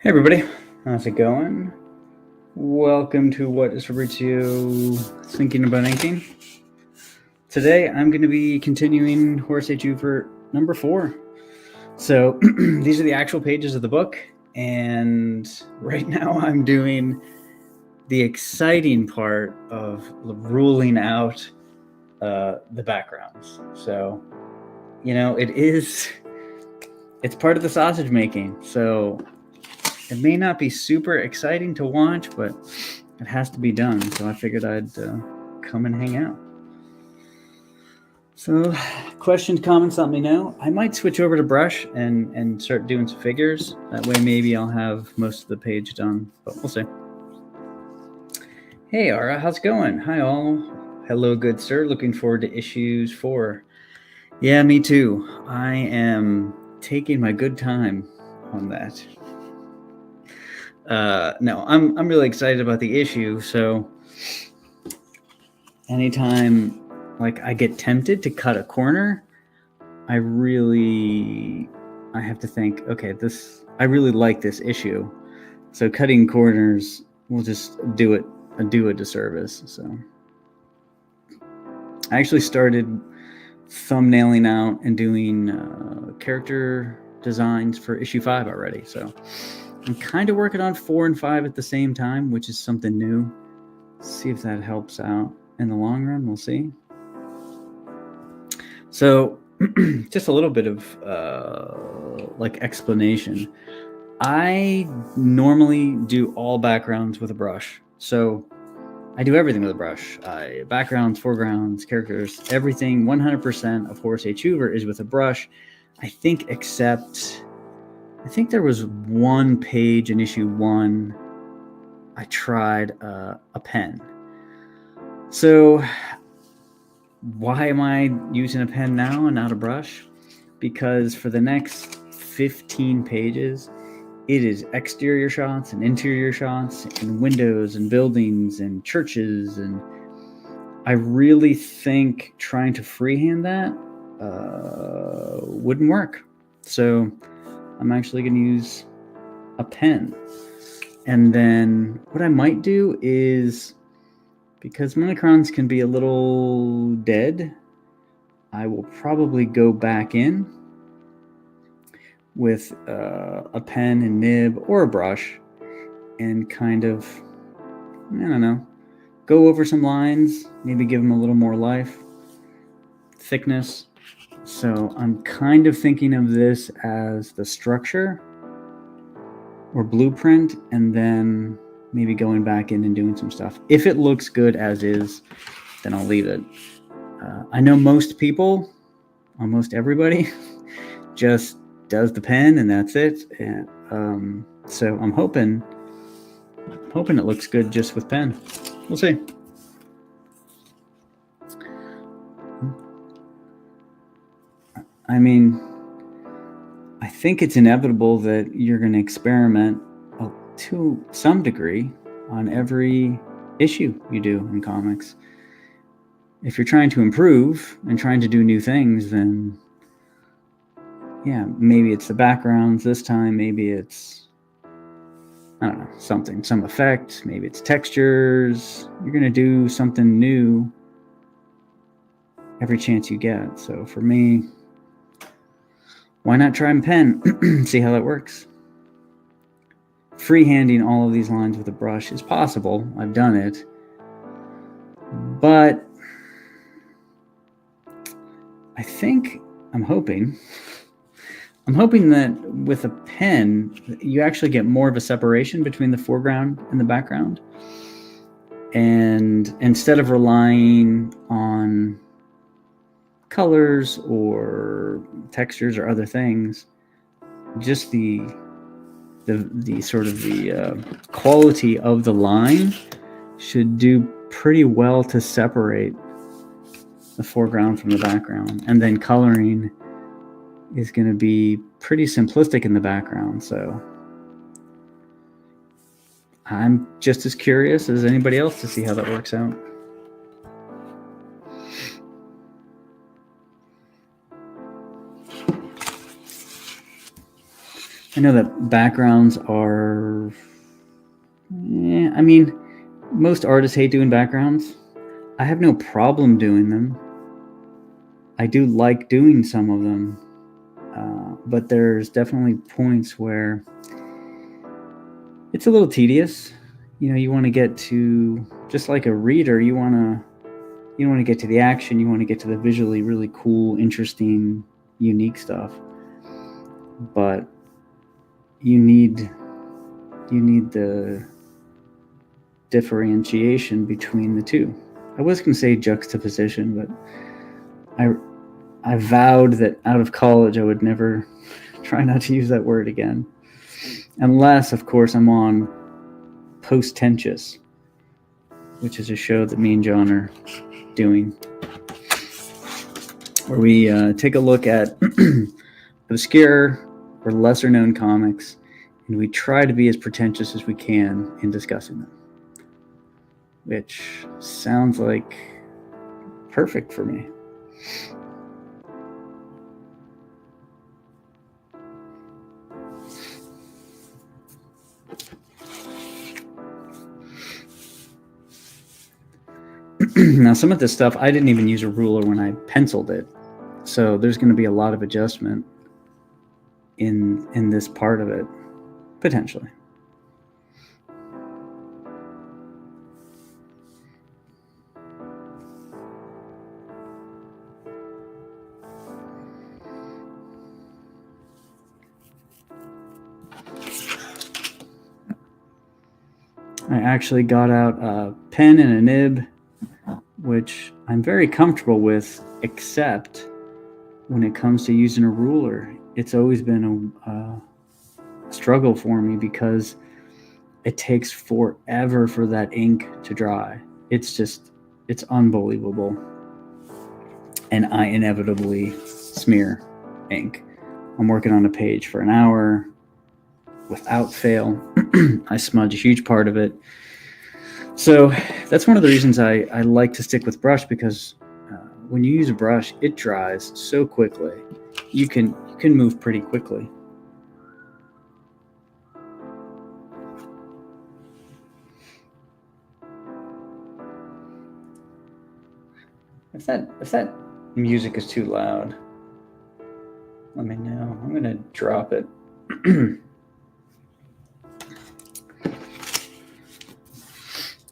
Hey everybody, how's it going? Welcome to What is Fabrizio Thinking About Inking. Today I'm going to be continuing Horace H. Hoover number 4. So these are the actual pages of the book, and right now I'm doing the exciting part of ruling out the backgrounds. So, it's part of the sausage making, so it may not be super exciting to watch, but it has to be done. So I figured I'd come and hang out. So questions, comments, let me know. I might switch over to brush and start doing some figures. That way maybe I'll have most of the page done, but we'll see. Hey, Ara, how's it going? Hi, all. Hello, good sir. Looking forward to issues 4. Yeah, me too. I am taking my good time on that. No, I'm really excited about the issue. So anytime I get tempted to cut a corner, I have to think, okay, I really like this issue. So cutting corners will just do a disservice. So I actually started thumbnailing out and doing character designs for issue 5 already. So I'm kind of working on 4 and 5 at the same time, which is something new. See if that helps out in the long run. We'll see. So just a little bit of explanation. I normally do all backgrounds with a brush. So I do everything with a brush. Backgrounds, foregrounds, characters, everything. 100% of Horace H. Hoover is with a brush. I think there was one page in issue 1 I tried a pen. So why am I using a pen now and not a brush? Because for the next 15 pages, it is exterior shots and interior shots and windows and buildings and churches. And I really think trying to freehand that wouldn't work. So I'm actually going to use a pen. And then what I might do is, because monochrons can be a little dead, I will probably go back in with a pen and nib or a brush and kind of, go over some lines, maybe give them a little more life, thickness. So I'm kind of thinking of this as the structure or blueprint, and then maybe going back in and doing some stuff. If it looks good as is, then I'll leave it. I know most people, almost everybody, just does the pen and that's it. And, so I'm hoping it looks good just with pen. We'll see. I mean, I think it's inevitable that you're going to experiment to some degree on every issue you do in comics. If you're trying to improve and trying to do new things, then yeah, maybe it's the backgrounds this time, maybe it's, I don't know, some effect, maybe it's textures. You're going to do something new every chance you get. So for me, why not try and pen? See how that works. Freehanding all of these lines with a brush is possible. I've done it. But I'm hoping that with a pen, you actually get more of a separation between the foreground and the background. And instead of relying on colors or textures or other things, just the sort of the quality of the line should do pretty well to separate the foreground from the background. And then coloring is going to be pretty simplistic in the background. So I'm just as curious as anybody else to see how that works out. I know that backgrounds are... I mean, most artists hate doing backgrounds. I have no problem doing them. I do like doing some of them. But there's definitely points where it's a little tedious. You want to get to, just like a reader, you want to get to the action, you want to get to the visually really cool, interesting, unique stuff. But you need the differentiation between the two. I was going to say juxtaposition, but I vowed that out of college I would never try not to use that word again. Unless, of course, I'm on Post-Tentious, which is a show that me and John are doing, where we take a look at obscure or lesser-known comics, and we try to be as pretentious as we can in discussing them, which sounds like perfect for me. Now, some of this stuff, I didn't even use a ruler when I penciled it. So there's going to be a lot of adjustment in this part of it, potentially. I actually got out a pen and a nib, which I'm very comfortable with, except when it comes to using a ruler. It's always been a struggle for me because it takes forever for that ink to dry. It's unbelievable. And I inevitably smear ink. I'm working on a page for an hour. Without fail, I smudge a huge part of it. So that's one of the reasons I like to stick with brush, because when you use a brush, it dries so quickly. You can move pretty quickly. If that music is too loud, let me know. I'm gonna drop it.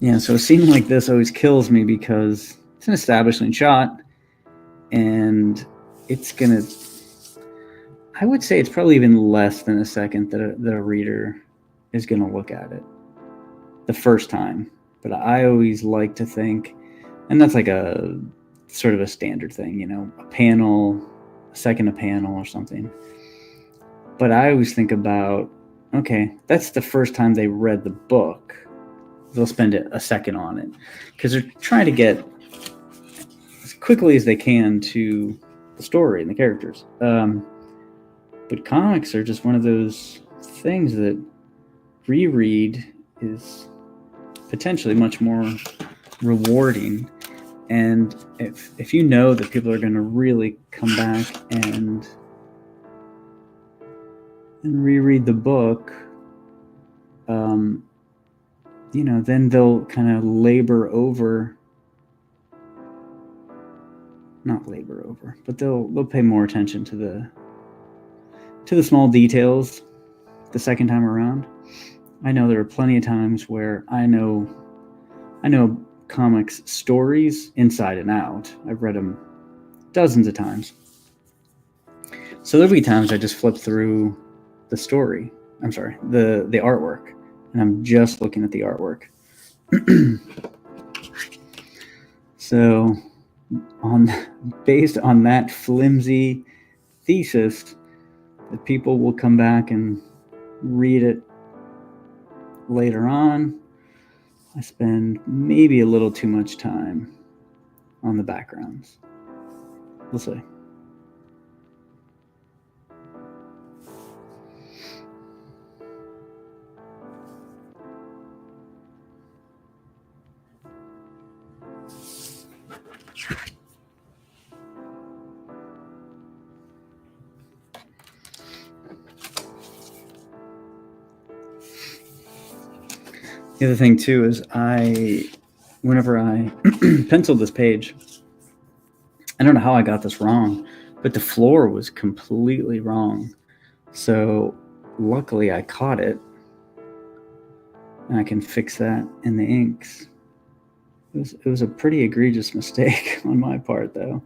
Yeah, so a scene like this always kills me because it's an establishing shot, and it's gonna... I would say it's probably even less than a second that a reader is gonna look at it the first time. But I always like to think, and that's like a sort of a standard thing, a panel, a second a panel or something. But I always think about, okay, that's the first time they read the book. They'll spend a second on it because they're trying to get as quickly as they can to the story and the characters. But comics are just one of those things that reread is potentially much more rewarding. And if you know that people are going to really come back and reread the book, then they'll kind of not labor over, but they'll pay more attention to the small details the second time around. I know there are plenty of times where I know comics stories inside and out. I've read them dozens of times. So there'll be times I just flip through the story. I'm sorry, the artwork, and I'm just looking at the artwork. So based on that flimsy thesis that people will come back and read it later on, I spend maybe a little too much time on the backgrounds. We'll see. The other thing too is whenever I penciled this page, I don't know how I got this wrong, but the floor was completely wrong. So luckily I caught it, and I can fix that in the inks. It was a pretty egregious mistake on my part, though.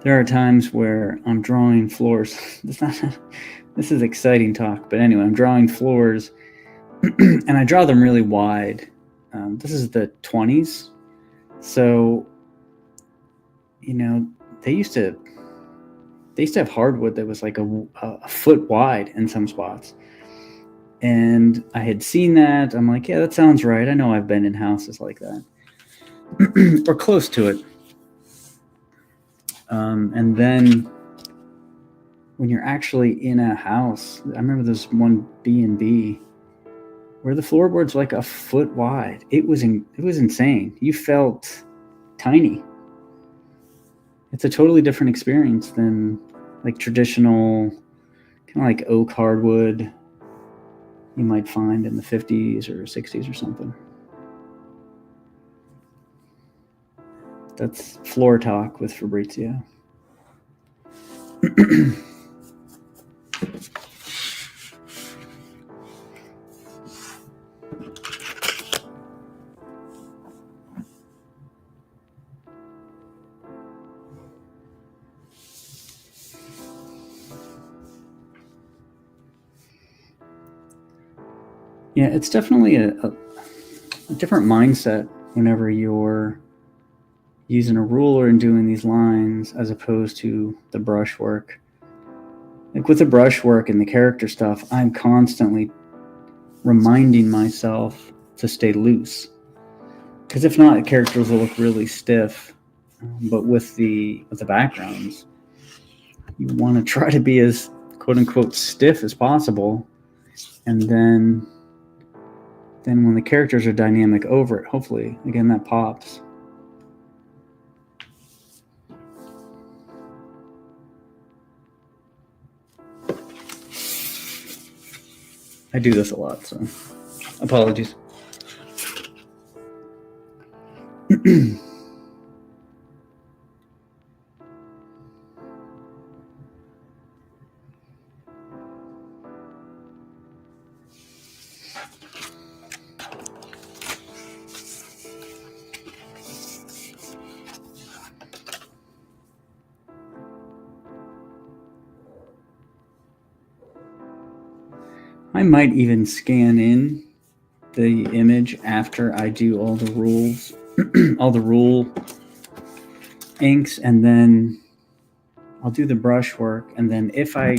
There are times where I'm drawing floors. This is exciting talk, but anyway, I'm drawing floors, and I draw them really wide. This is the 20s, so they used to have hardwood that was like a foot wide in some spots, and I had seen that. I'm like, yeah, that sounds right. I know I've been in houses like that, or close to it. And then when you're actually in a house, I remember this one B&B where the floorboard's like a foot wide. It was insane. You felt tiny. It's a totally different experience than like traditional kind of like oak hardwood you might find in the 50s or 60s or something. That's floor talk with Fabrizio. Yeah, it's definitely a different mindset whenever you're using a ruler and doing these lines as opposed to the brushwork. Like with the brushwork and the character stuff, I'm constantly reminding myself to stay loose, because if not, the characters will look really stiff. But with the backgrounds, you want to try to be as quote unquote stiff as possible, and then when the characters are dynamic over it, hopefully again that pops. I do this a lot, so apologies. I might even scan in the image after I do all the rules, all the rule inks, and then I'll do the brushwork. And then if I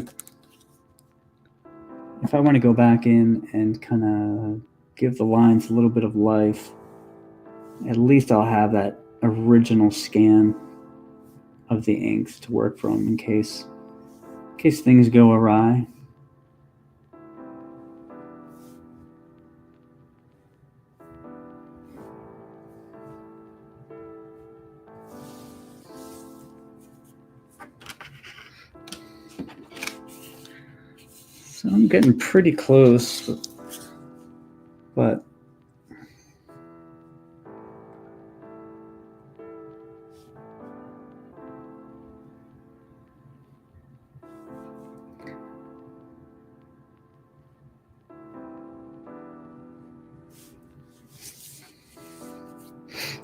want to go back in and kind of give the lines a little bit of life, at least I'll have that original scan of the inks to work from in case things go awry. So I'm getting pretty close, but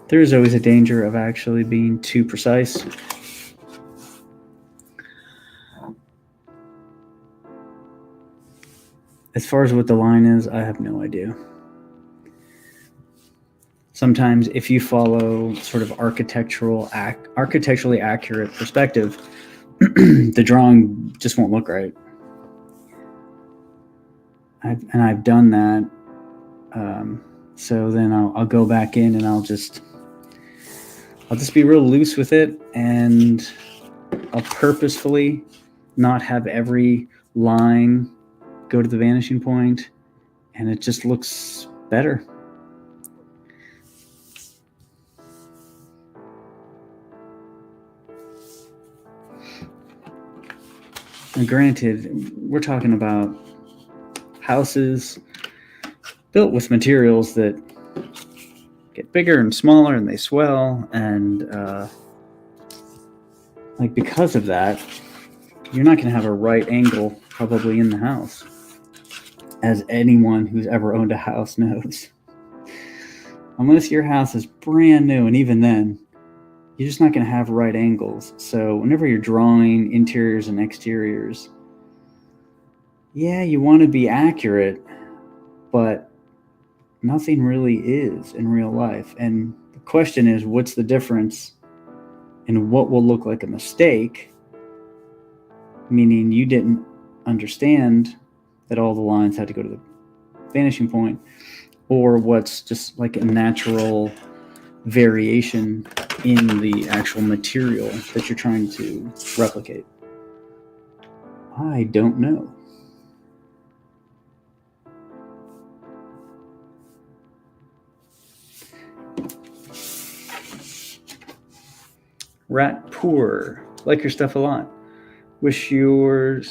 there's always a danger of actually being too precise. As far as what the line is, I have no idea. Sometimes if you follow sort of architecturally accurate perspective, the drawing just won't look right. I've done that. So then I'll go back in and I'll just be real loose with it, and I'll purposefully not have every line go to the vanishing point, and it just looks better. And granted, we're talking about houses built with materials that get bigger and smaller, and they swell, and because of that, you're not going to have a right angle probably in the house, as anyone who's ever owned a house knows. Unless your house is brand new, and even then, you're just not going to have right angles. So whenever you're drawing interiors and exteriors, yeah, you want to be accurate, but nothing really is in real life. And the question is, what's the difference in what will look like a mistake, meaning you didn't understand that all the lines had to go to the vanishing point, or what's just like a natural variation in the actual material that you're trying to replicate? I don't know. Rat Poor, like your stuff a lot. Wish you were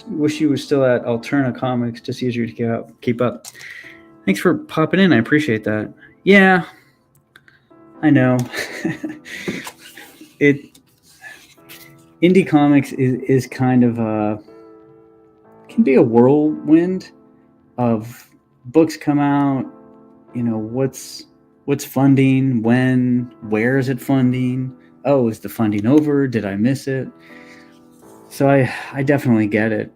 still at Alterna Comics, just easier to keep up. Thanks for popping in. I appreciate that. Yeah, I know. Indie comics is kind of can be a whirlwind of books come out. What's funding, when, where is it funding? Oh, is the funding over? Did I miss it? So I definitely get it.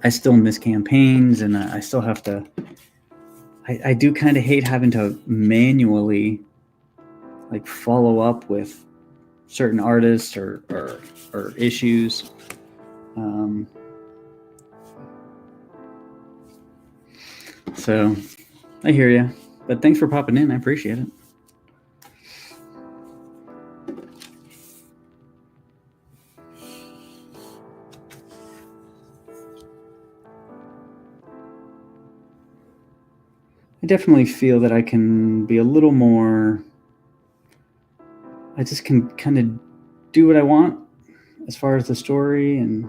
I still miss campaigns, and I still have to. I do kind of hate having to manually follow up with certain artists or issues. So I hear you, but thanks for popping in. I appreciate it. I definitely feel that I can be a little more. I just can kind of do what I want as far as the story and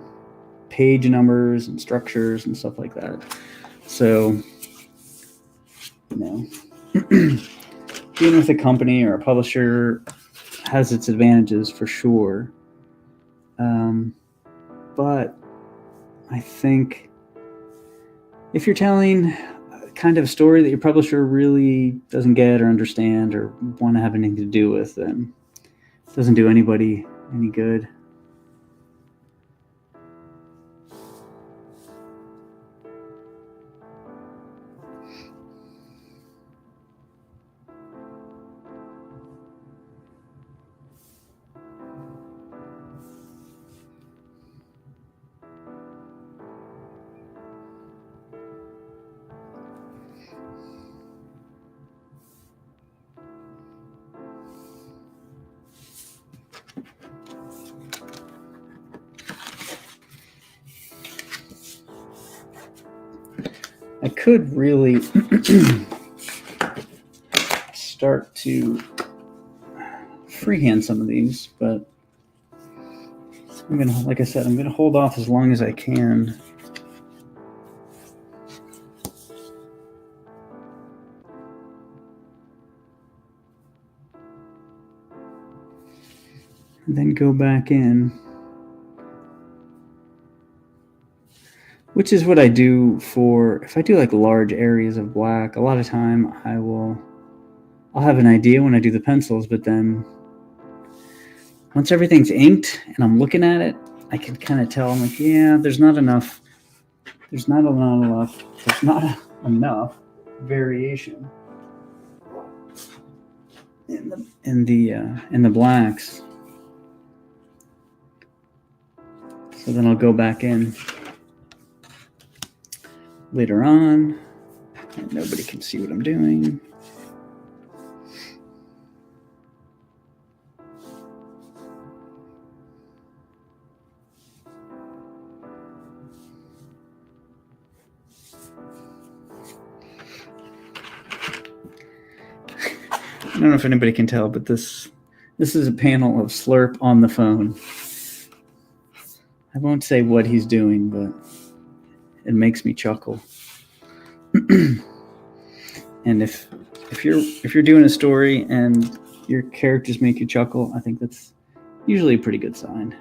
page numbers and structures and stuff like that. So, being with a company or a publisher has its advantages for sure. But I think if you're telling kind of a story that your publisher really doesn't get or understand or want to have anything to do with, then it doesn't do anybody any good. I could really start to freehand some of these, but I'm gonna, like I said, I'm gonna hold off as long as I can. And then go back in, which is what I do if I do large areas of black. A lot of time I'll have an idea when I do the pencils, but then once everything's inked and I'm looking at it, I can kind of tell. I'm like, yeah, there's not enough variation in the blacks. So then I'll go back in later on, and nobody can see what I'm doing. I don't know if anybody can tell, but this is a panel of Slurp on the phone. I won't say what he's doing, but it makes me chuckle. And if you're doing a story and your characters make you chuckle, I think that's usually a pretty good sign.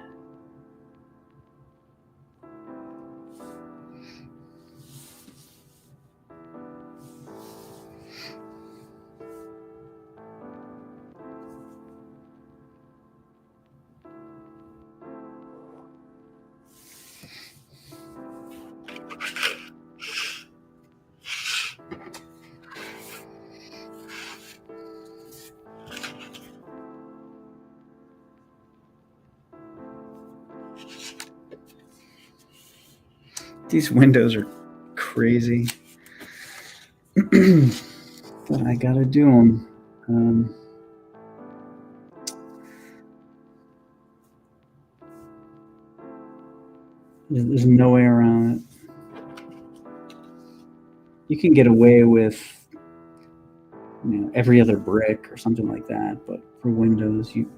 These windows are crazy, but I gotta do them. There's no way around it. You can get away with, every other brick or something like that, but for windows, you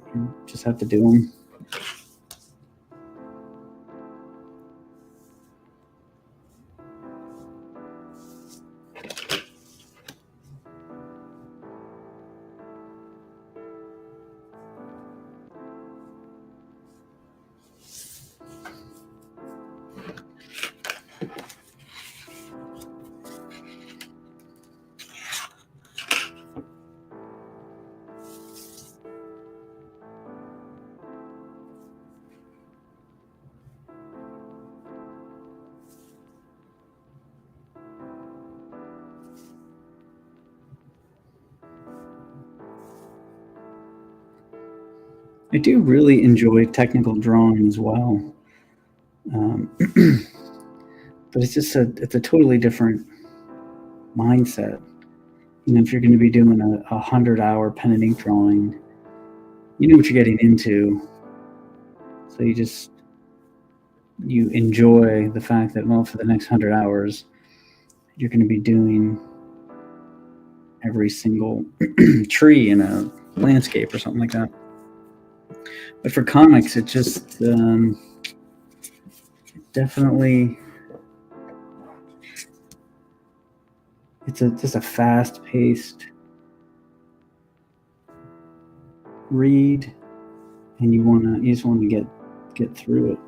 just have to do them. I do really enjoy technical drawing as well, but it's just it's a totally different mindset. If you're going to be doing a 100-hour pen and ink drawing, you know what you're getting into, so you enjoy the fact that, well, for the next 100 hours, you're going to be doing every single tree in a landscape or something like that. But for comics, it just definitely, it's just a fast-paced read, and you just want to get through it.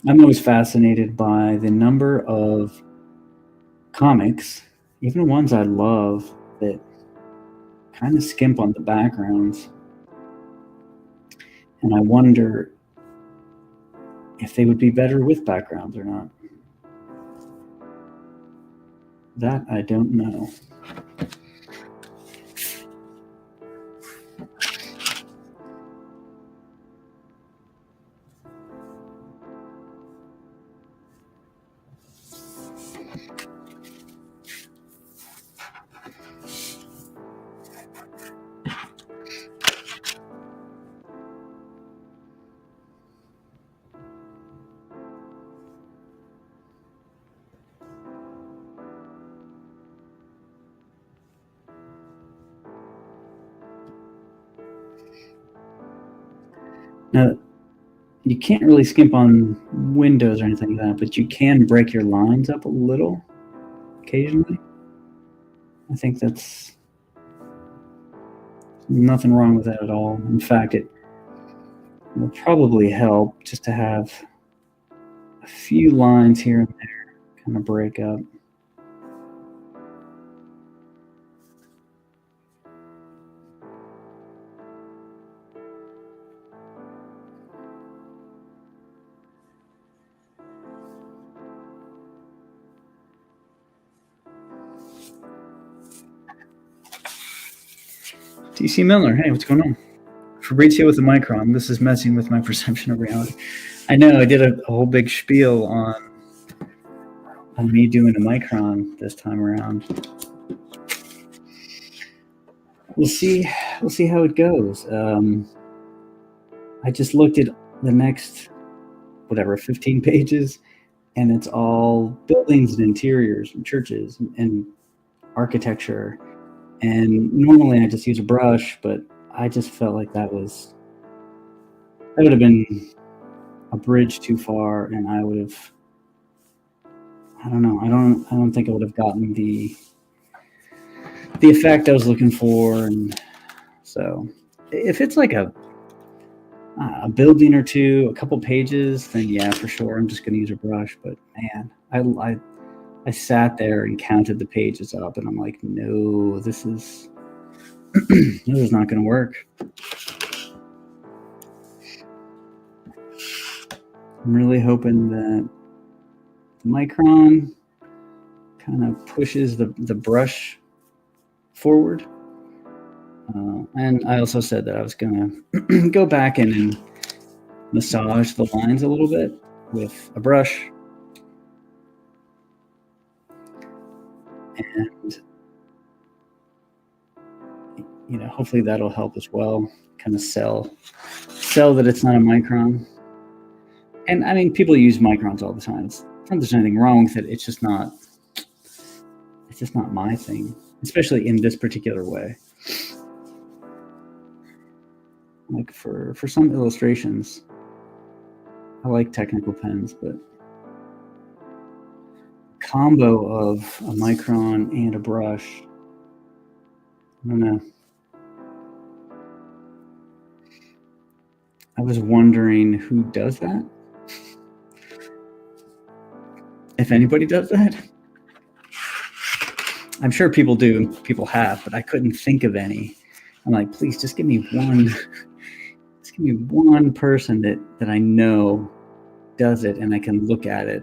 I'm always fascinated by the number of comics, even ones I love, that kind of skimp on the backgrounds. And I wonder if they would be better with backgrounds or not. That I don't know. Now, you can't really skimp on windows or anything like that, but you can break your lines up a little occasionally. I think that's nothing wrong with that at all. In fact, it will probably help just to have a few lines here and there kind of break up. DC Miller, hey, what's going on? Fabrizio with the Micron. This is messing with my perception of reality. I know, I did a whole big spiel on me doing a Micron this time around. We'll see how it goes. I just looked at the next, 15 pages, and it's all buildings and interiors and churches and architecture. And normally I just use a brush, but I just felt like that would have been a bridge too far, and I would have, I don't know, I don't think I would have gotten the effect I was looking for. And so if it's like a building or two, a couple pages, then yeah, for sure, I'm just going to use a brush. But man, I sat there and counted the pages up, and I'm like, no, this is this is not going to work. I'm really hoping that the Micron kind of pushes the brush forward. And I also said that I was going to go back in and massage the lines a little bit with a brush. And, you know, hopefully that'll help as well, kind of sell that it's not a Micron. And I mean, people use Microns all the time. It's not that there's anything wrong with it. It's just not my thing, especially in this particular way. Like for some illustrations, I like technical pens, but combo of a Micron and a brush, I don't know. I was wondering who does that. If anybody does that. I'm sure people do, people have, but I couldn't think of any. I'm like, please just give me one. Just give me one person that I know does it, and I can look at it.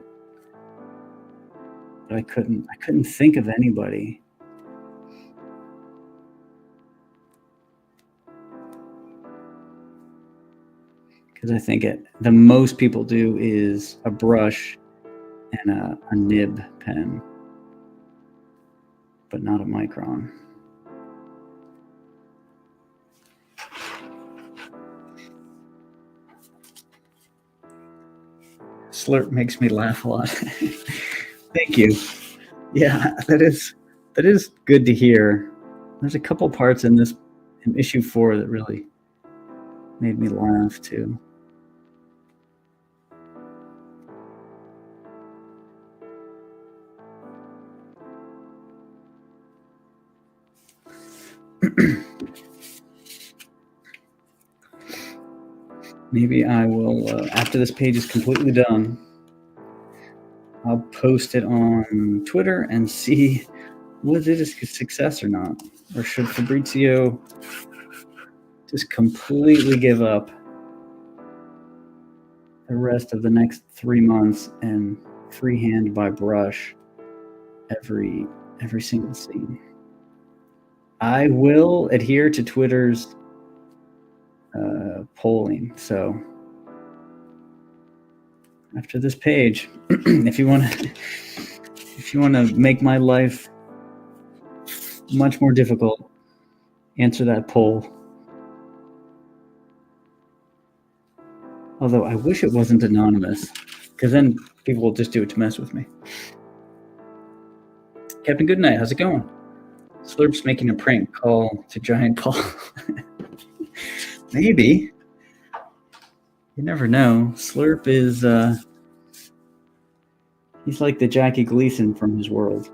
But I couldn't think of anybody. Because I think the most people do is a brush and a nib pen, but not a Micron. Slurp makes me laugh a lot. Thank you. Yeah, that is good to hear. There's a couple parts in issue 4 that really made me laugh too. Maybe I will, after this page is completely done, I'll post it on Twitter and see was it a success or not. Or should Fabrizio just completely give up the rest of the next 3 months and freehand by brush every single scene? I will adhere to Twitter's polling. So after this page, if you want to make my life much more difficult, answer that poll. Although I wish it wasn't anonymous, because then people will just do it to mess with me. Captain Goodnight, how's it going? Slurp's making a prank call to Giant Paul. Maybe. You never know. Slurp is, he's like the Jackie Gleason from his world.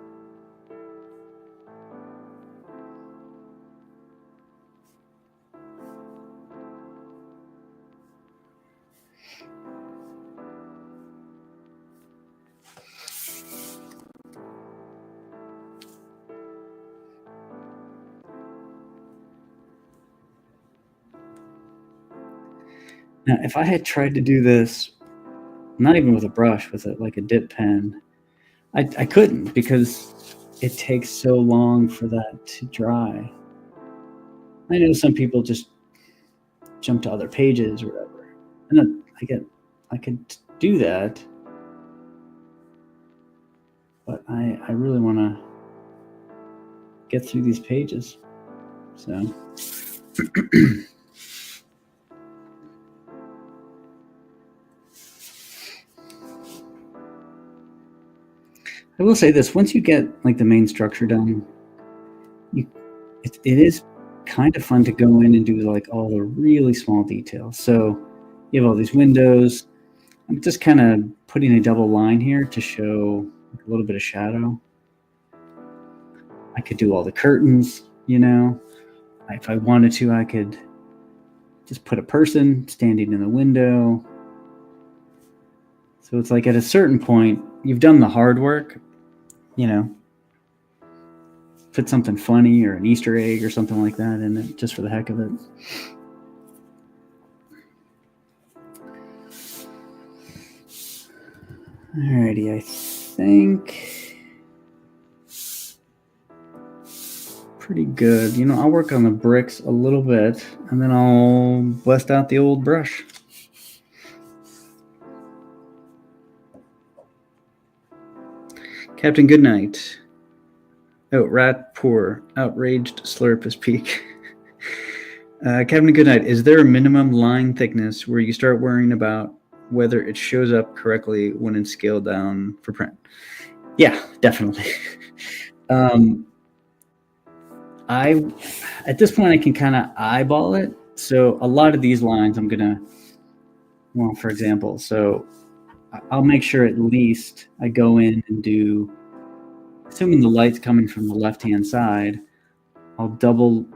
Now, if I had tried to do this, not even with a brush, with like a dip pen, I couldn't, because it takes so long for that to dry. I know some people just jump to other pages or whatever, and then I could do that, but I really want to get through these pages, so. I will say this: once you get like the main structure done, it is kind of fun to go in and do like all the really small details. So you have all these windows. I'm just kind of putting a double line here to show a little bit of shadow. I could do all the curtains, you know. If I wanted to, I could just put a person standing in the window. So it's like at a certain point, you've done the hard work, you know, put something funny or an Easter egg or something like that in it just for the heck of it. Alrighty, I think pretty good. You know, I'll work on the bricks a little bit and then I'll bust out the old brush. Captain Goodnight. Oh, rat poor. Outraged slurp is peak. Captain Goodnight, is there a minimum line thickness where you start worrying about whether it shows up correctly when it's scaled down for print? Yeah, definitely. At this point, I can kind of eyeball it. So a lot of these lines I'm going to, well, for example, so I'll make sure at least I go in and do, assuming the light's coming from the left-hand side, I'll put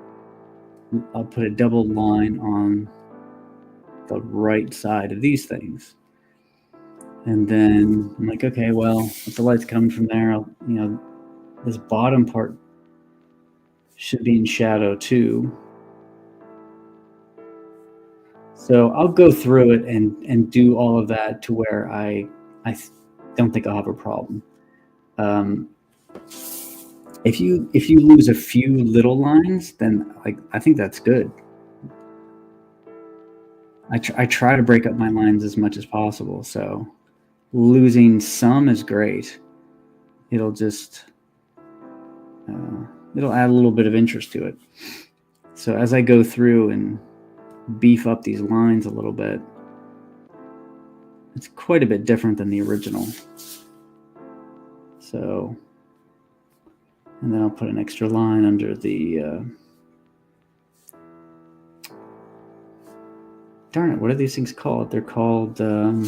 a double line on the right side of these things. And then I'm like, okay, well, if the light's coming from there, this bottom part should be in shadow too. So I'll go through it and do all of that to where I don't think I'll have a problem. If you lose a few little lines, then I think that's good. I try to break up my lines as much as possible. So losing some is great. It'll just it'll add a little bit of interest to it. So as I go through and beef up these lines a little bit, it's quite a bit different than the original. So, and then I'll put an extra line under the darn it, what are these things called? They're called I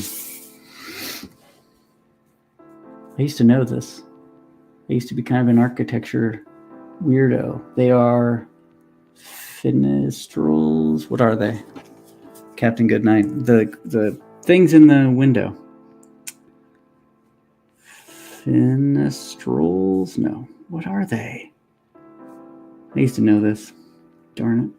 used to know this. I used to be kind of an architecture weirdo. They are fenestrals. What are they? Captain Goodnight. The things in the window. Fenestrals? No. What are they? I used to know this. Darn it.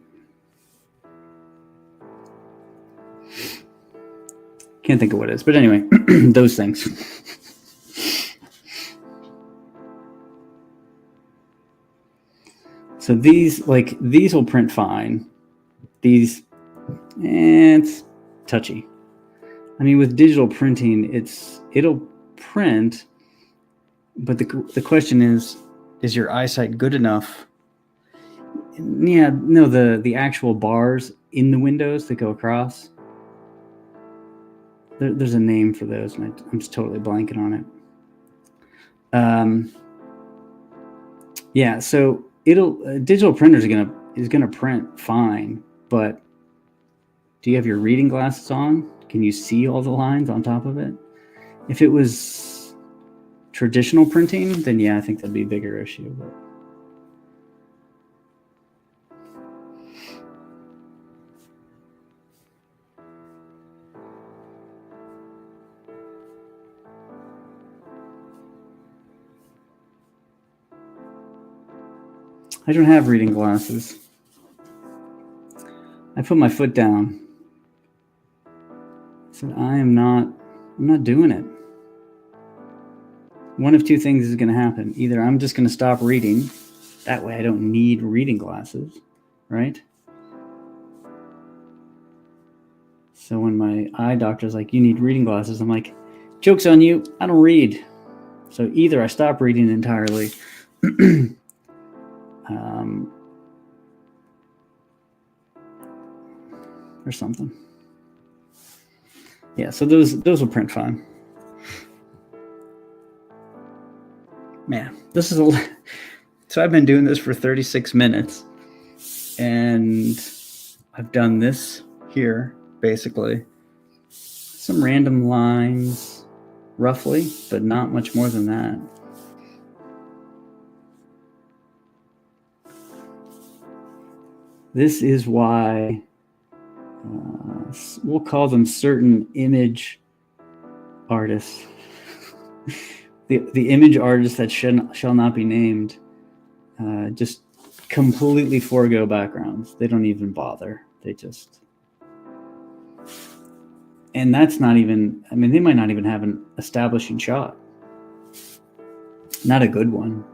Can't think of what it is. But anyway, those things. So these will print fine. These, it's touchy. I mean, with digital printing, it'll print, but the question is your eyesight good enough? Yeah, no, the actual bars in the windows that go across. There's a name for those, and I'm just totally blanking on it. Yeah, so digital printers is gonna print fine, but do you have your reading glasses on? Can you see all the lines on top of it? If it was traditional printing, then yeah, I think that'd be a bigger issue. But I don't have reading glasses. I put my foot down. I said, I'm not doing it. One of two things is going to happen. Either I'm just going to stop reading. That way I don't need reading glasses, right? So when my eye doctor's like, you need reading glasses, I'm like, joke's on you, I don't read. So either I stop reading entirely, or something. Yeah, so those will print fine. Man, this is so I've been doing this for 36 minutes, and I've done this here, basically. Some random lines, roughly, but not much more than that. This is why we'll call them certain image artists. the image artists that shall not be named just completely forego backgrounds. They don't even bother. They just... And that's not even... I mean, they might not even have an establishing shot. Not a good one.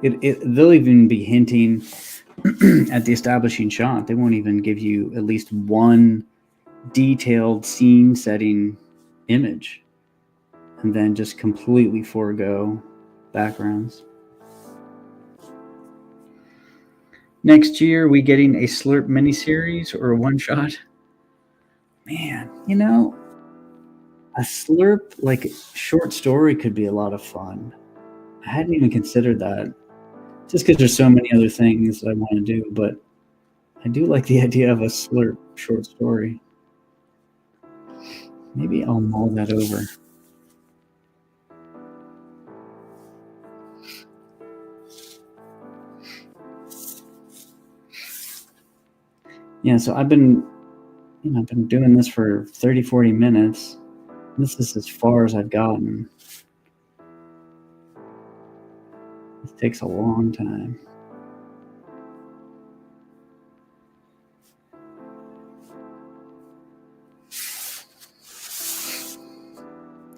They'll even be hinting at the establishing shot. They won't even give you at least one detailed scene setting image, and then just completely forego backgrounds. Next year, we getting a Slurp miniseries or a one-shot? Man, you know, a Slurp, like, short story could be a lot of fun. I hadn't even considered that, just because there's so many other things that I want to do, but I do like the idea of a Slurp short story. Maybe I'll mull that over. Yeah, so I've been doing this for 30, 40 minutes. This is as far as I've gotten. This takes a long time.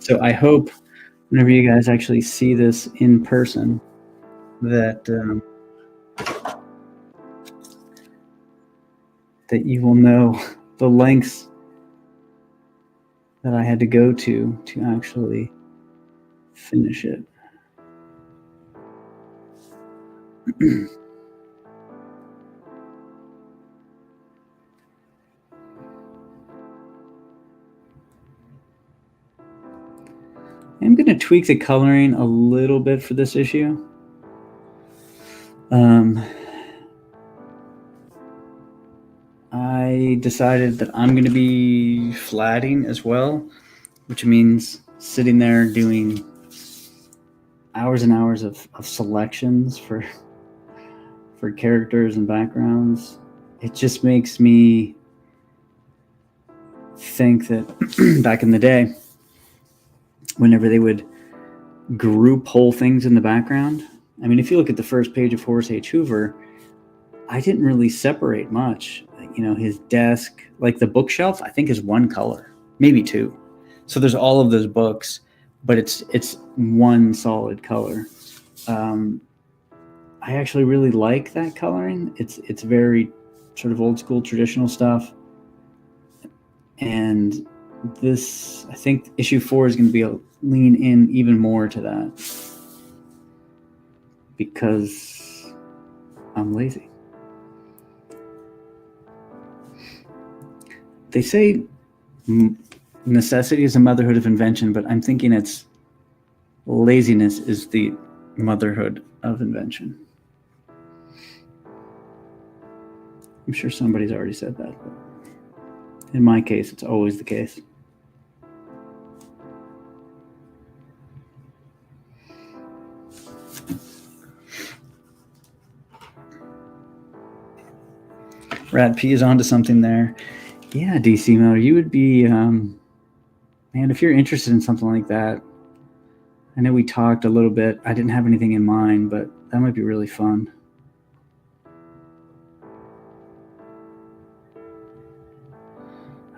So I hope whenever you guys actually see this in person, that that you will know the lengths that I had to go to actually finish it. I'm going to tweak the coloring a little bit for this issue. I decided that I'm going to be flatting as well, which means sitting there doing hours and hours of selections for characters and backgrounds. It just makes me think that back in the day, whenever they would group whole things in the background, I mean, if you look at the first page of Horace H. Hoover, I didn't really separate much. You know, his desk, like the bookshelf, I think is one color, maybe two. So there's all of those books, but it's one solid color. I actually really like that coloring. It's very sort of old school traditional stuff. And this, I think issue 4 is going to be a lean in even more to that, because I'm lazy. They say necessity is the motherhood of invention, but I'm thinking it's laziness is the motherhood of invention. I'm sure somebody's already said that, but in my case, it's always the case. Rat P is onto something there. Yeah, DC Miller, you would be, man, if you're interested in something like that. I know we talked a little bit. I didn't have anything in mind, but that might be really fun.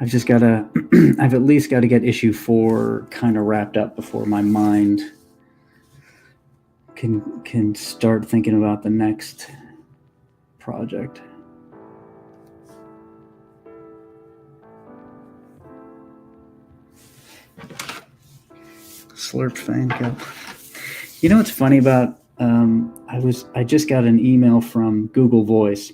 I've just got to, I've at least got to get issue 4 kind of wrapped up before my mind can start thinking about the next project. Slurp fan cup. You know what's funny about I just got an email from Google Voice.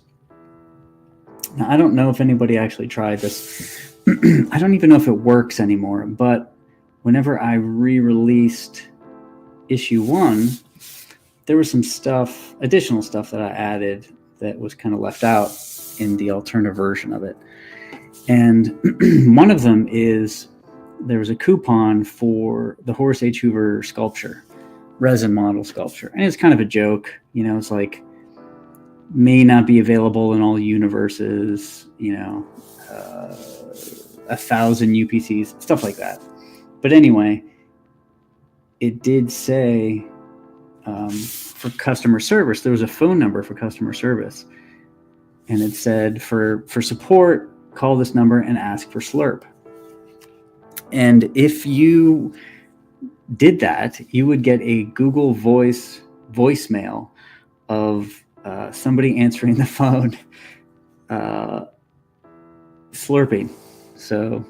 Now, I don't know if anybody actually tried this. I don't even know if it works anymore, but whenever I re-released issue 1, there was some additional stuff that I added that was kind of left out in the alternative version of it. And one of them is there was a coupon for the Horace H. Hoover sculpture, resin model sculpture. And it's kind of a joke, it's like, may not be available in all universes, 1,000 UPCs, stuff like that. But anyway, it did say for customer service, there was a phone number for customer service. And it said for support, call this number and ask for Slurp. And if you did that, you would get a Google voicemail of somebody answering the phone slurping. So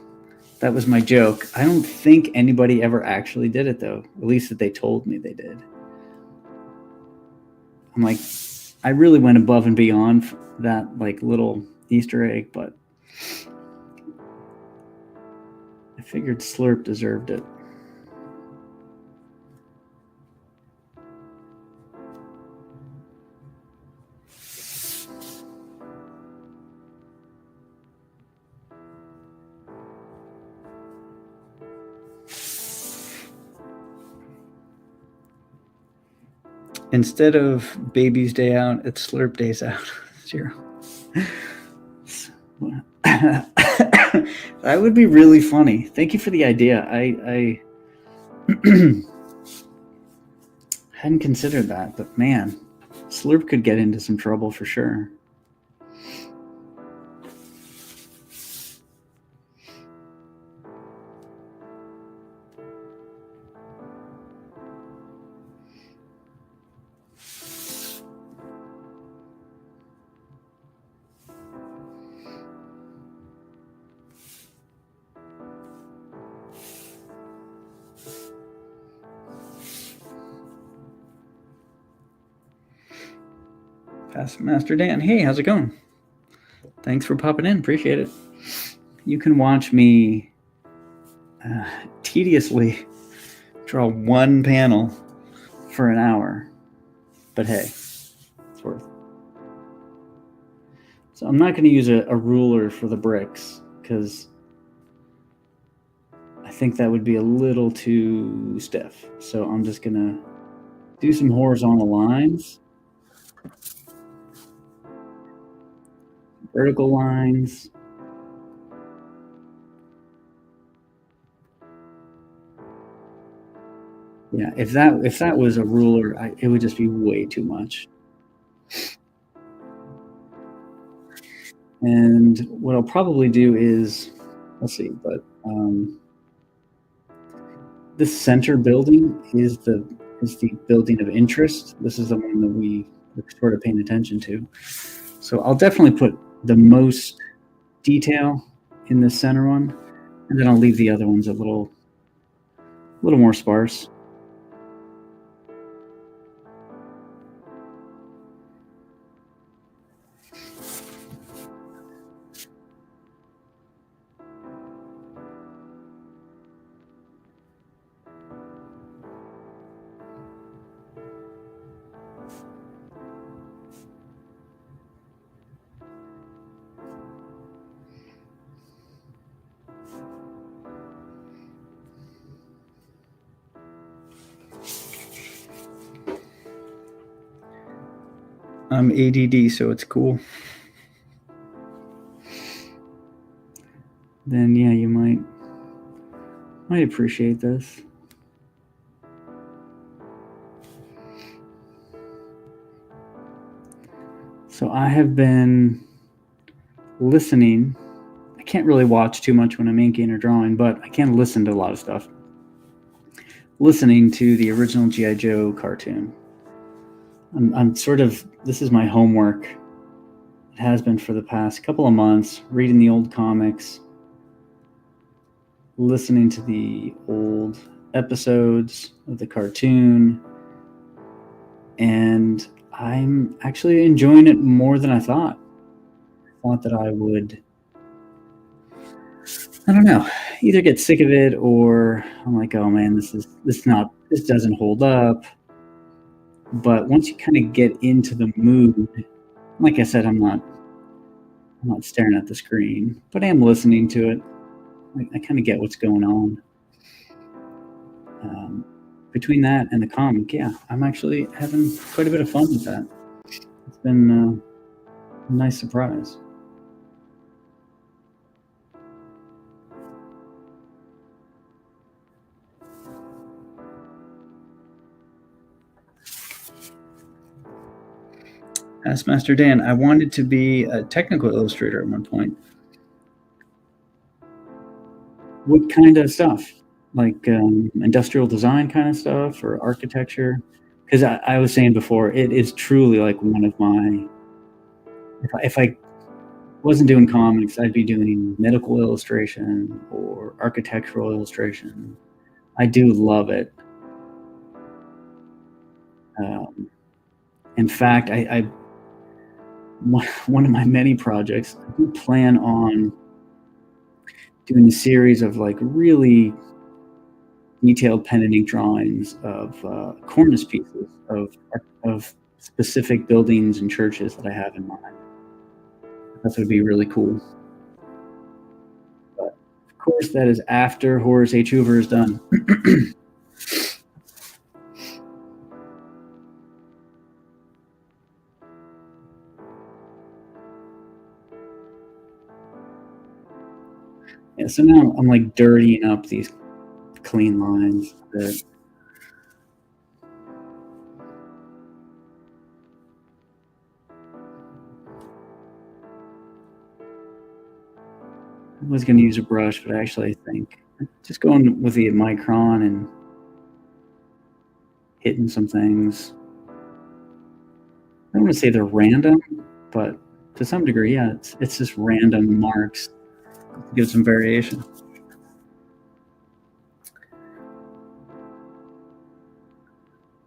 that was my joke. I don't think anybody ever actually did it, though, at least that they told me they did. I'm like, I really went above and beyond that like little Easter egg, but I figured Slurp deserved it. Instead of Baby's Day Out, it's Slurp Days Out. 0. That would be really funny. Thank you for the idea. I hadn't considered that, but man, Slurp could get into some trouble for sure. Past Master Dan, hey, how's it going? Thanks for popping in, appreciate it. You can watch me tediously draw one panel for an hour, but hey, it's worth it. So I'm not going to use a ruler for the bricks because I think that would be a little too stiff. So I'm just going to do some horizontal lines, vertical lines. Yeah, if that was a ruler, it would just be way too much. And what I'll probably do is, let's see, but this center building is the building of interest. This is the one that we are sort of paying attention to. So I'll definitely put the most detail in the center one, and then I'll leave the other ones a little more sparse. I'm ADD, so it's cool. Then yeah, you might appreciate this. So I have been listening. I can't really watch too much when I'm inking or drawing, but I can listen to a lot of stuff. Listening to the original G.I. Joe cartoon. I'm sort of, this is my homework. It has been for the past couple of months, reading the old comics, listening to the old episodes of the cartoon, and I'm actually enjoying it more than I thought. I thought that I would, I don't know, either get sick of it or I'm like, oh man, this doesn't hold up. But once you kind of get into the mood, like I said, I'm not staring at the screen, but I am listening to it. I kind of get what's going on. Between that and the comic, yeah, I'm actually having quite a bit of fun with that. It's been a nice surprise. Ask Master Dan, I wanted to be a technical illustrator at one point. What kind of stuff? Like industrial design kind of stuff or architecture? Because I was saying before, it is truly like one of my, if I wasn't doing comics, I'd be doing medical illustration or architectural illustration. I do love it. In fact, one of my many projects, I do plan on doing a series of like really detailed pen and ink drawings of cornice pieces of specific buildings and churches that I have in mind. That would be really cool. But of course, that is after Horace H. Hoover is done. Yeah, so now I'm like dirtying up these clean lines that I was going to use a brush, but actually I think just going with the micron and hitting some things. I don't want to say they're random, but to some degree, yeah, it's just random marks to give some variation.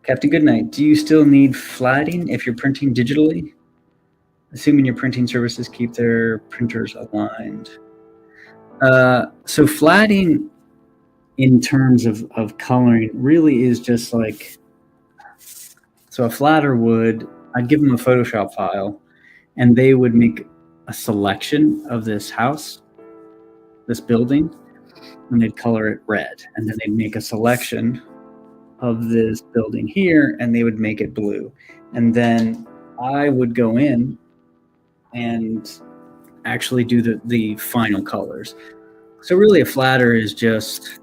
Captain Goodnight, do you still need flatting if you're printing digitally? Assuming your printing services keep their printers aligned. So flatting in terms of coloring really is just like, so a flatter would, I'd give them a Photoshop file and they would make a selection of this house, this building, and they'd color it red. And then they'd make a selection of this building here and they would make it blue. And then I would go in and actually do the final colors. So really a flatter is just,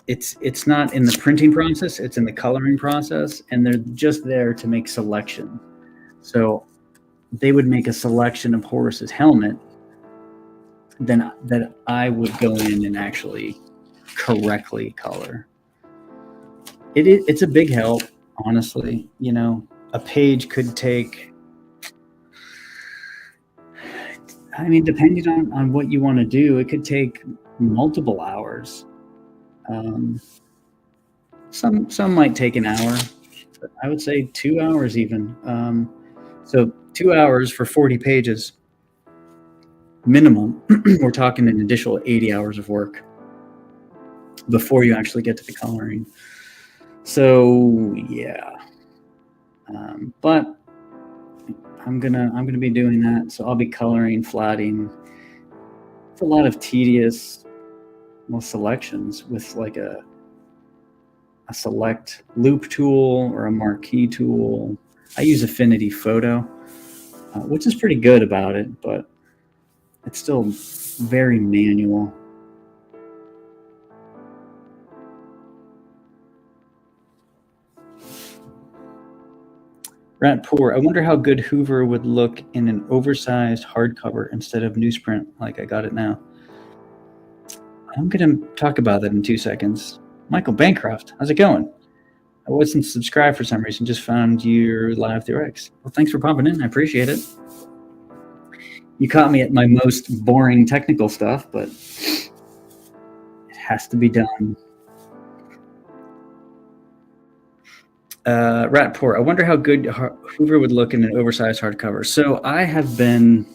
it's not in the printing process, it's in the coloring process, and they're just there to make selection. So they would make a selection of Horace's helmet, then that I would go in and actually correctly color. It's a big help, honestly. You know, a page could take, I mean, depending on what you want to do, it could take multiple hours. Some might take an hour, but I would say 2 hours even. So 2 hours for 40 pages minimum. We're talking an additional 80 hours of work before you actually get to the coloring. So yeah, but I'm gonna be doing that. So I'll be coloring, flatting. It's a lot of tedious, selections with like a select loop tool or a marquee tool. I use Affinity Photo, which is pretty good about it, but it's still very manual. Rat Poor, I wonder how good Hoover would look in an oversized hardcover instead of newsprint like I got it now. I'm going to talk about that in 2 seconds. Michael Bancroft, how's it going? I wasn't subscribed for some reason, just found you live through X. Well, thanks for popping in. I appreciate it. You caught me at my most boring technical stuff, but it has to be done. Rat Poor, I wonder how good Hoover would look in an oversized hardcover. So I've been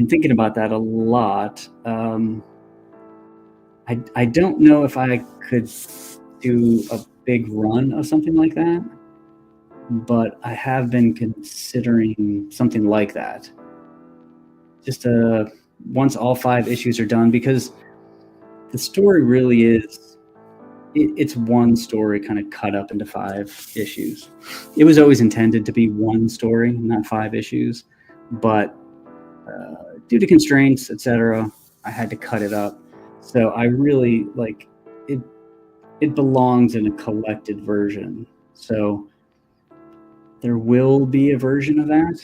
thinking about that a lot. I don't know if I could do a big run of something like that, but I have been considering something like that. Just once all 5 issues are done, because the story really is, it's one story kind of cut up into 5 issues. It was always intended to be one story, not 5 issues, but due to constraints, etc., I had to cut it up. So I really like it. It belongs in a collected version. So there will be a version of that.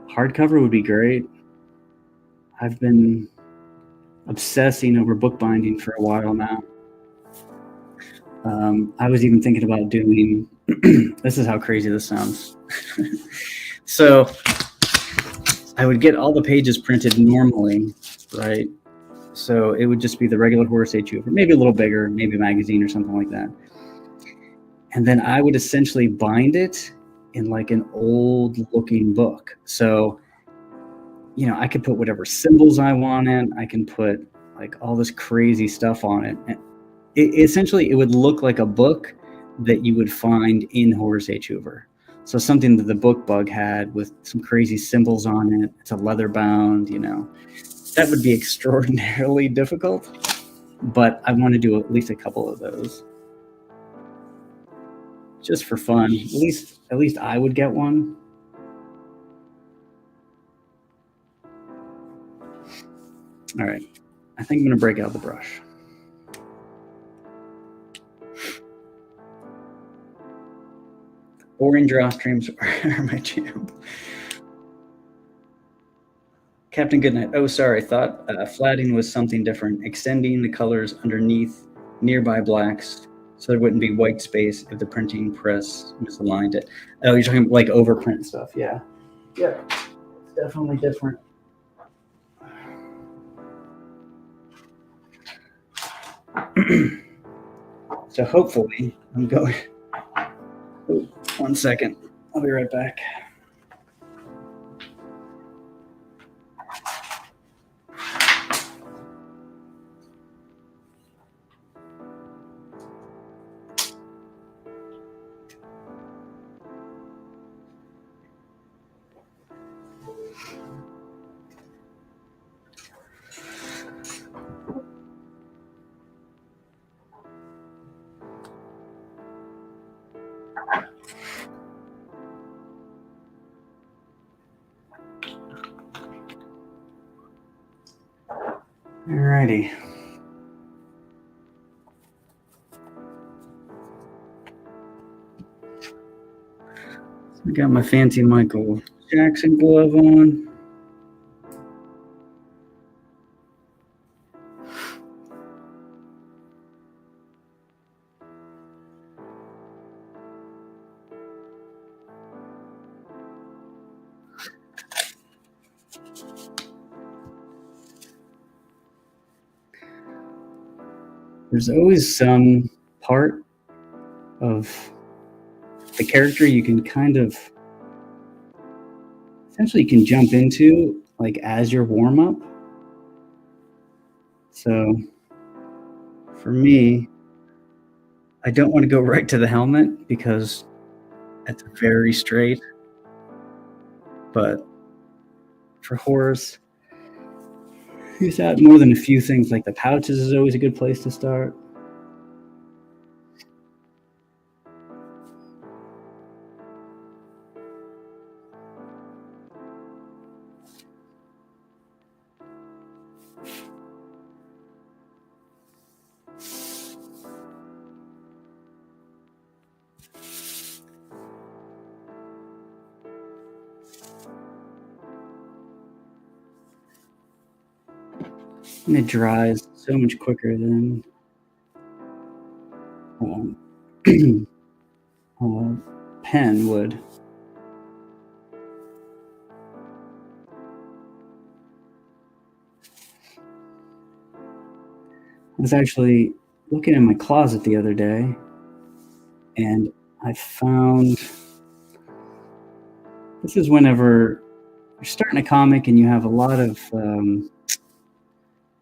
Hardcover would be great. I've been obsessing over bookbinding for a while now. I was even thinking about doing, this is how crazy this sounds. So I would get all the pages printed normally, right? So it would just be the regular Horus H. Hoover, maybe a little bigger, maybe a magazine or something like that. And then I would essentially bind it in like an old looking book. So, you know, I could put whatever symbols I wanted. I can put like all this crazy stuff on it. And essentially, it would look like a book that you would find in Horus H. Hoover. So something that the book bug had with some crazy symbols on it. It's a leather bound, you know. That would be extraordinarily difficult, but I want to do at least a couple of those. Just for fun. At least I would get one. All right. I think I'm going to break out the brush. Boring draw streams are my jam. Captain Goodnight. Oh, sorry. Thought flatting was something different. Extending the colors underneath nearby blacks so there wouldn't be white space if the printing press misaligned it. Oh, you're talking like overprint stuff. Yeah. Yeah. It's definitely different. So hopefully I'm going. Oh, 1 second. I'll be right back. Alrighty. I got my fancy Michael Jackson glove on. There's always some part of the character you can kind of, essentially you can jump into like as your warm-up. So for me, I don't want to go right to the helmet because that's very straight. But for Horus, he's had more than a few things, like the pouches is always a good place to start. And it dries so much quicker than pen would. I was actually looking in my closet the other day, and I found, this is whenever you're starting a comic and you have a lot of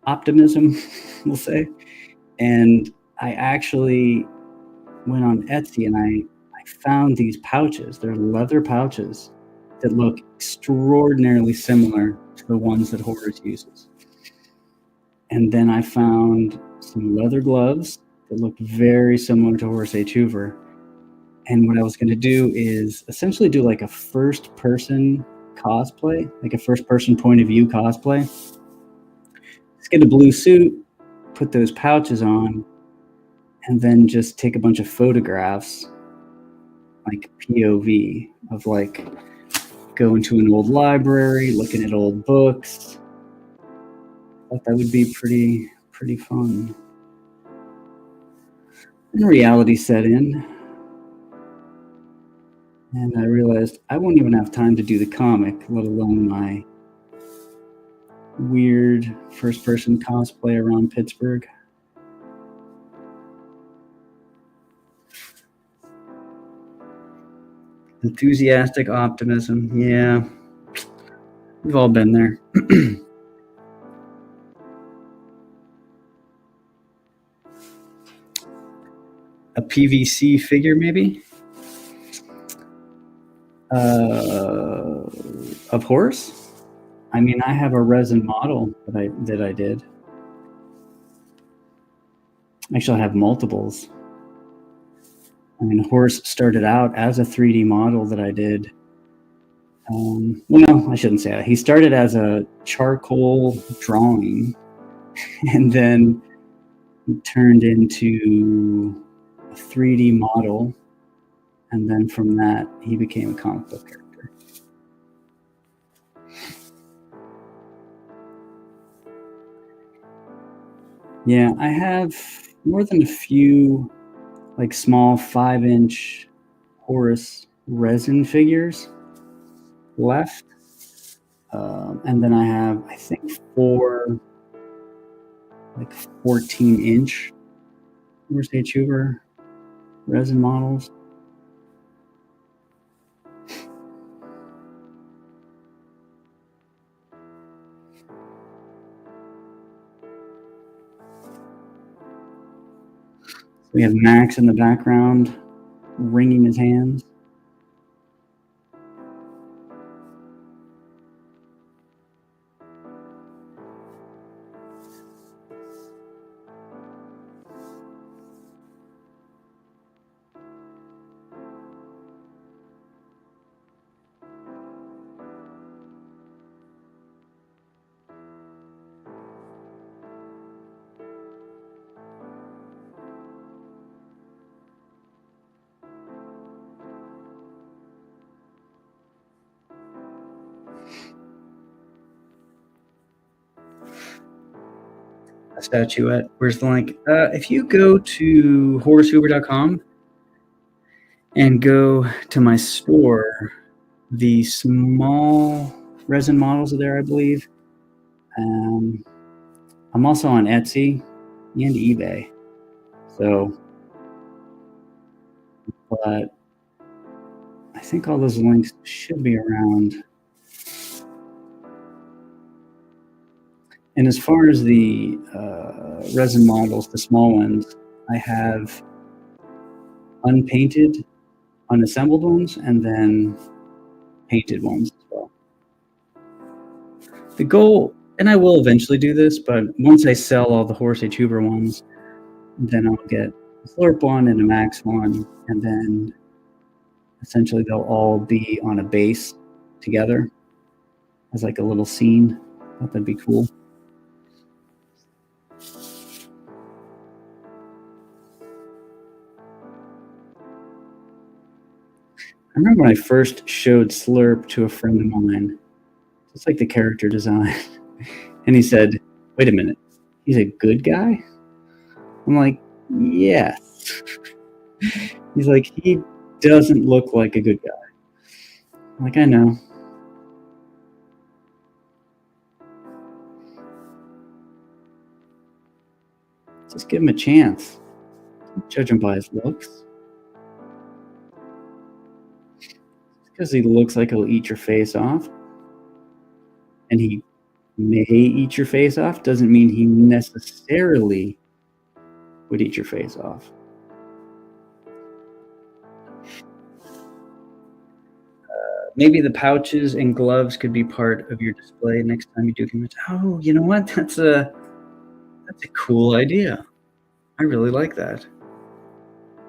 optimism, we'll say, and I actually went on Etsy and I found these pouches. They're leather pouches that look extraordinarily similar to the ones that Horace uses. And then I found some leather gloves that looked very similar to Horace H. Hoover. And what I was going to do is essentially do like a first-person cosplay, like a first-person point of view cosplay. Just get a blue suit, put those pouches on, and then just take a bunch of photographs, like POV, of like going to an old library, looking at old books. I thought that would be pretty fun. And reality set in. And I realized I won't even have time to do the comic, let alone my weird first-person cosplay around Pittsburgh. Enthusiastic optimism. Yeah, we've all been there. A PVC figure, maybe? Of Horace? I mean, I have a resin model that I did. Actually, I have multiples. I mean, Horace started out as a 3D model that I did. Well, no, I shouldn't say that. He started as a charcoal drawing, and then turned into a 3D model, and then from that, he became a comic book character. Yeah, I have more than a few like small 5-inch Horace resin figures left. And then I have, I think, 4 like 14-inch Horace H. Hoover resin models. We have Max in the background, wringing his hands. A statuette. Where's the link? If you go to HoraceHoover.com and go to my store, the small resin models are there, I believe. I'm also on Etsy and eBay. So, but I think all those links should be around. And as far as the resin models, the small ones, I have unpainted, unassembled ones, and then painted ones as well. The goal, and I will eventually do this, but once I sell all the Horace H. Hoover ones, then I'll get a Slurp one and a Max one, and then essentially they'll all be on a base together as like a little scene. I thought that'd be cool. I remember when I first showed Slurp to a friend of mine, just like the character design, and he said, "Wait a minute, he's a good guy?" I'm like, "Yes." He's like, "He doesn't look like a good guy." I'm like, "I know." Just give him a chance. Don't judge him by his looks. Because he looks like he'll eat your face off, and he may eat your face off, doesn't mean he necessarily would eat your face off. Maybe the pouches and gloves could be part of your display next time you do convention. Oh, you know what? That's a cool idea. I really like that.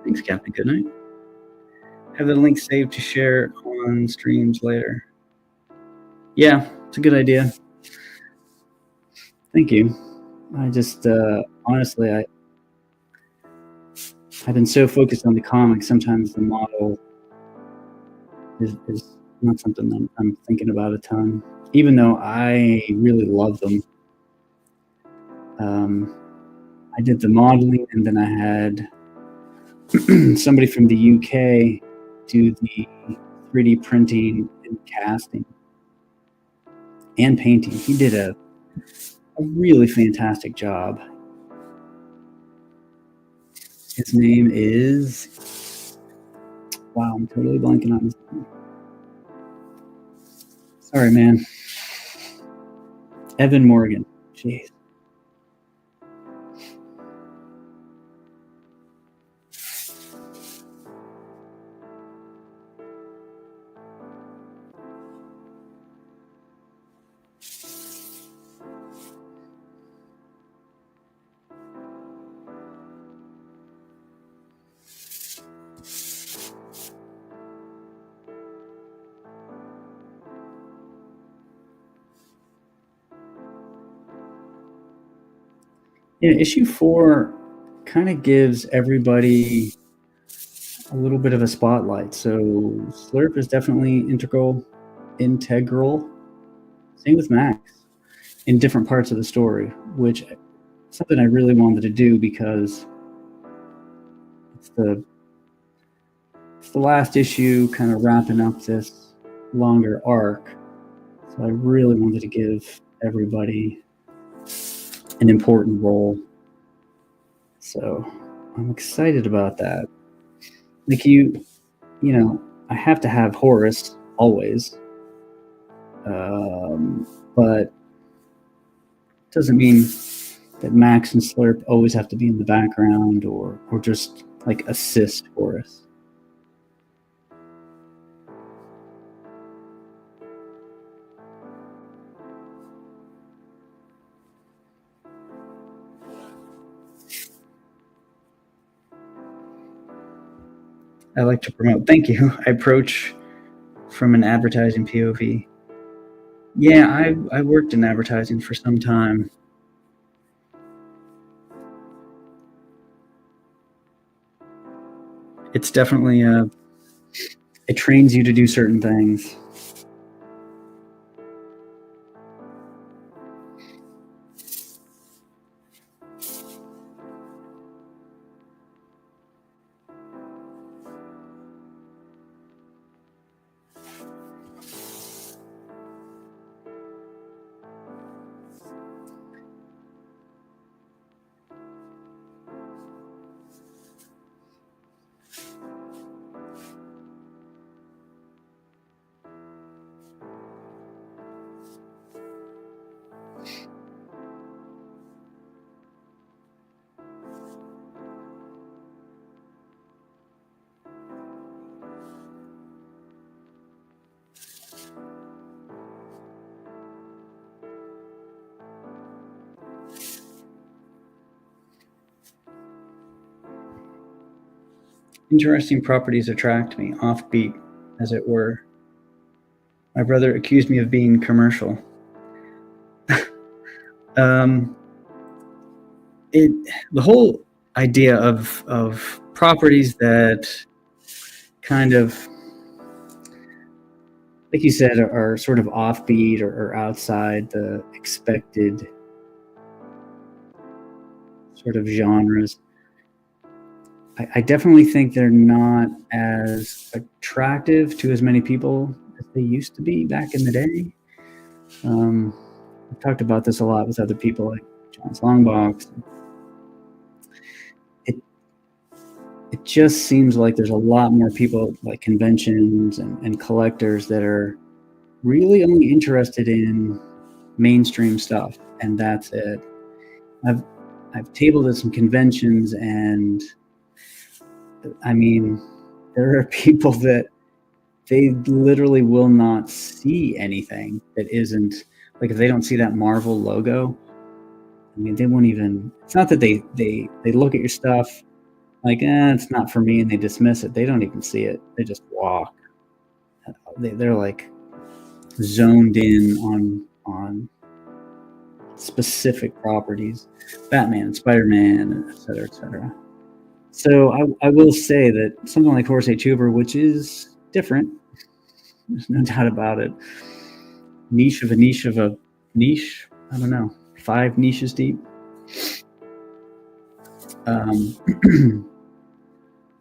Thanks, Captain Goodnight. Have the link saved to share on streams later. Yeah, it's a good idea. Thank you. I just honestly, I've been so focused on the comics. Sometimes the model is not something that I'm thinking about a ton, even though I really love them. I did the modeling, and then I had somebody from the UK do the 3D printing and casting and painting. He did a really fantastic job. His name is, wow, I'm totally blanking on his name. Sorry, man. Evan Morgan. Jeez. Yeah, issue 4 kind of gives everybody a little bit of a spotlight. So Slurp is definitely integral. Same with Max in different parts of the story, which is something I really wanted to do because it's the last issue kind of wrapping up this longer arc. So I really wanted to give everybody an important role. So I'm excited about that. Like you know, I have to have Horace always, but it doesn't mean that Max and Slurp always have to be in the background or just like assist Horace. I like to promote. Thank you. I approach from an advertising POV. Yeah, I worked in advertising for some time. It's definitely it trains you to do certain things. Interesting properties attract me, offbeat, as it were. My brother accused me of being commercial. The whole idea of properties that kind of, like you said, are sort of offbeat or outside the expected sort of genres. I definitely think they're not as attractive to as many people as they used to be back in the day. I've talked about this a lot with other people like John's Longbox. It just seems like there's a lot more people like conventions and collectors that are really only interested in mainstream stuff, and that's it. I've tabled at some conventions, and I mean, there are people that they literally will not see anything that isn't like if they don't see that Marvel logo. I mean, they won't even. It's not that they look at your stuff like, it's not for me, and they dismiss it. They don't even see it. They just walk. They're like zoned in on specific properties, Batman, Spider-Man, et cetera, et cetera. So I will say that something like Horse H. Hoover, which is different, there's no doubt about it. Niche of a niche of a niche. I don't know. 5 niches deep. I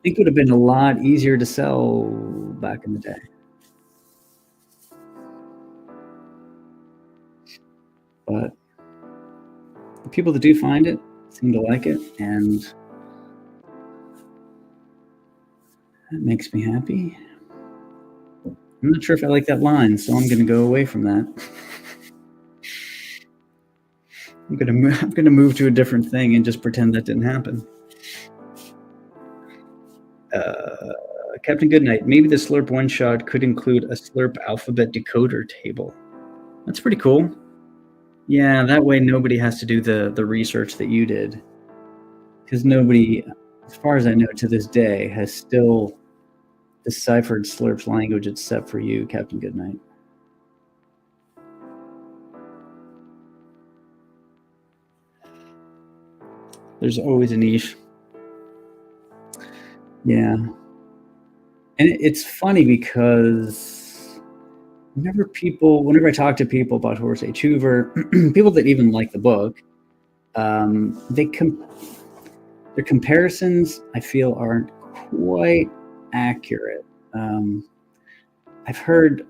think it would have been a lot easier to sell back in the day. But the people that do find it seem to like it, and that makes me happy. I'm not sure if I like that line, so I'm going to go away from that. I'm going to move to a different thing and just pretend that didn't happen. Captain Goodnight, maybe the Slurp one-shot could include a Slurp alphabet decoder table. That's pretty cool. Yeah, that way nobody has to do the research that you did. Because nobody, as far as I know to this day, has still deciphered Slurp's language except for you, Captain Goodnight. There's always a niche. Yeah. And it's funny because whenever I talk to people about Horace H. Hoover, people that even like the book, their comparisons, I feel, aren't quite accurate. I've heard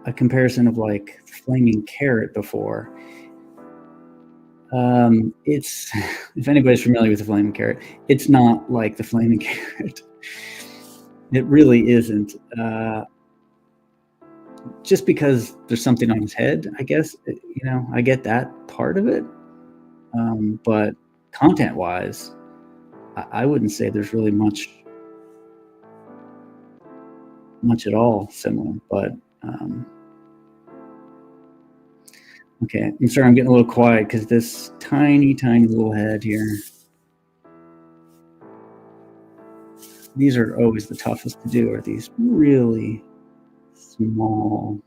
a comparison of like Flaming Carrot before. It's if anybody's familiar with the Flaming Carrot, it's not like the Flaming Carrot. It really isn't. Just because there's something on his head, I guess. I get that part of it. But content-wise, I wouldn't say there's really much at all similar. But okay, I'm sorry, I'm getting a little quiet because this tiny little head here. These are always the toughest to do, are these really small.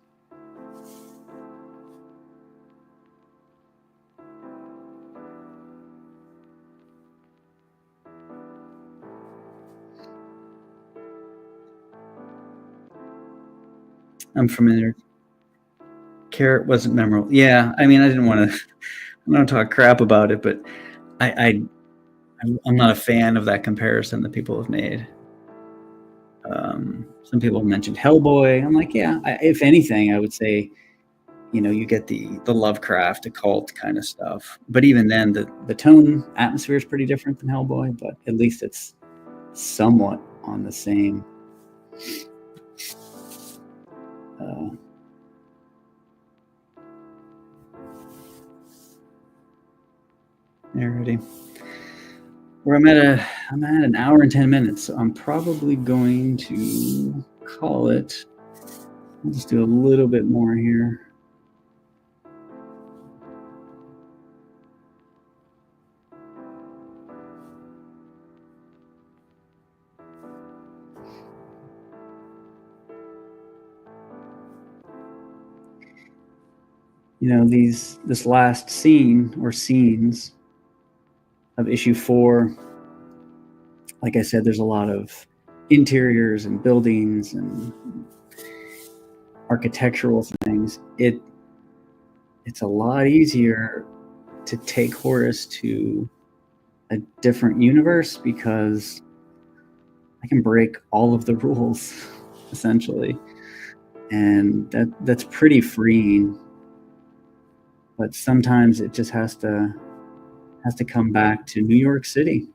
I'm familiar. Carrot wasn't memorable. Yeah, I mean, I didn't want to talk crap about it, but I'm not a fan of that comparison that people have made. Some people mentioned Hellboy. I'm like, yeah. If anything, I would say, you get the Lovecraft occult kind of stuff. But even then, the tone atmosphere is pretty different than Hellboy. But at least it's somewhat on the same. Alrighty. Where I'm at an hour and 10 minutes, so I'm probably going to call it. I'll just do a little bit more here. This last scene or scenes of issue 4, like I said, there's a lot of interiors and buildings and architectural things. It's a lot easier to take Horus to a different universe because I can break all of the rules essentially, and that's pretty freeing. But sometimes it just has to come back to New York City.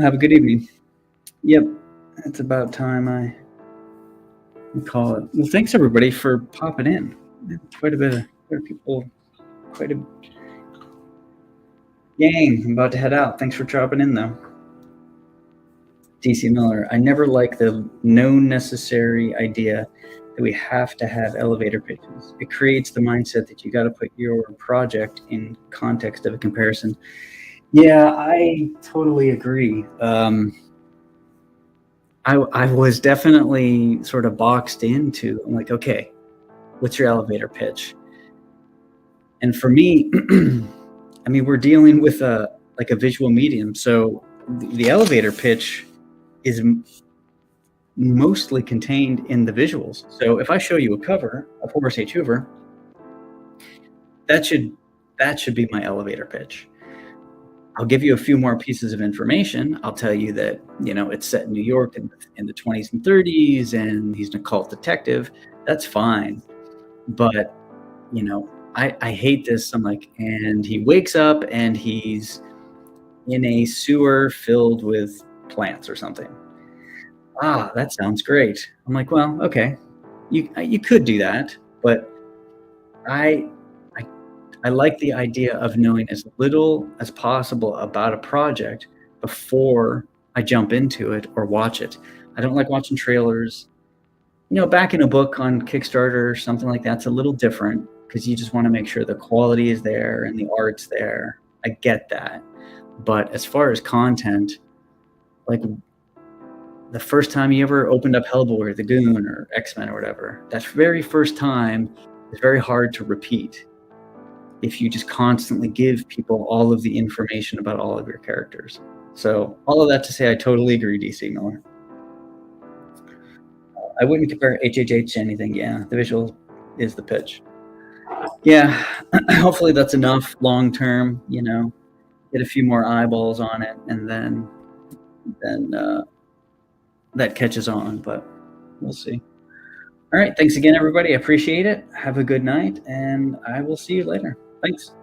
Have a good evening. Yep, it's about time I call it. Well, thanks everybody for popping in. Quite a bit of people, quite a gang. I'm about to head out. Thanks for dropping in though. DC Miller, I never like the no necessary idea that we have to have elevator pitches. It creates the mindset that you got to put your project in context of a comparison. Yeah, I totally agree. I was definitely sort of boxed into. I'm like, okay, what's your elevator pitch? And for me, I mean, we're dealing with a visual medium, so the elevator pitch is mostly contained in the visuals. So if I show you a cover of Horace H. Hoover, that should be my elevator pitch. I'll give you a few more pieces of information. I'll tell you that, it's set in New York in the 20s and 30s, and he's an occult detective. That's fine. But, I hate this. I'm like, and he wakes up and he's in a sewer filled with plants or something. Ah, that sounds great. I'm like, well, okay, you could do that, but I like the idea of knowing as little as possible about a project before I jump into it or watch it. I don't like watching trailers. Back in a book on Kickstarter or something like that's a little different because you just want to make sure the quality is there and the art's there. I get that. But as far as content, like the first time you ever opened up Hellboy or The Goon or X-Men or whatever, that very first time is very hard to repeat if you just constantly give people all of the information about all of your characters. So all of that to say, I totally agree, DC Miller. I wouldn't compare HHH to anything. Yeah, the visual is the pitch. Yeah, hopefully that's enough long term, get a few more eyeballs on it, and then that catches on, but we'll see. All right, thanks again, everybody. I appreciate it. Have a good night, and I will see you later. Thanks.